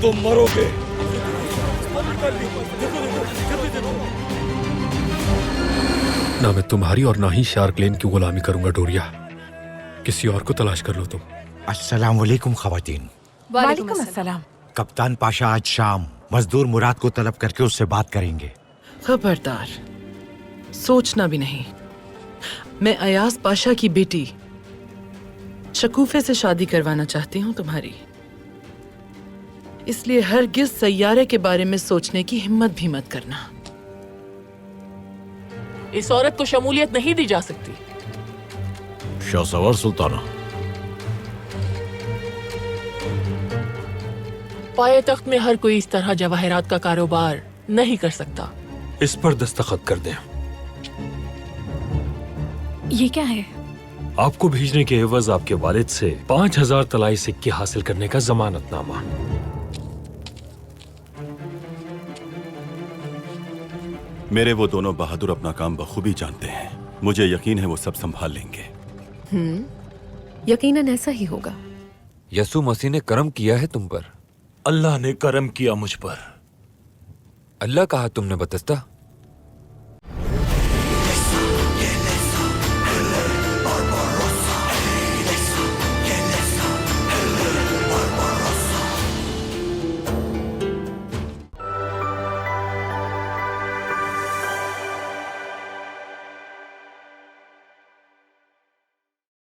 तुम मरोगे। ना मैं तुम्हारी और ना ही शार्क लेन की गुलामी करूंगा डोरिया। किसी और को तलाश कर लो तुम। अस्सलाम वालेकुम खवातीन। वालेकुम अस्सलाम। कप्तान पाशा आज शाम मजदूर मुराद को तलब करके उससे बात करेंगे। खबरदार, सोचना भी नहीं। मैं अयाज पाशा की बेटी शकूफे से शादी करवाना चाहती हूँ तुम्हारी, इसलिए हरगिज सैयारे के बारे में सोचने की हिम्मत भी मत करना। इस औरत को शमूलियत नहीं दी जा सकती। शाहसवार सुल्ताना, पाए तख्त में हर कोई इस तरह जवाहरात का कारोबार नहीं कर सकता। इस पर दस्तखत कर दें। ये क्या है? आपको भेजने के एवज आपके वालिद से 5000 तलाई सिक्के हासिल करने का जमानतनामा। मेरे वो दोनों बहादुर अपना काम बखूबी जानते हैं। मुझे यकीन है वो सब संभाल लेंगे। यकीनन ऐसा ही होगा। यसु मसीह ने करम किया है तुम पर। अल्लाह ने करम किया मुझ पर। अल्लाह कहा तुमने बतस्ता।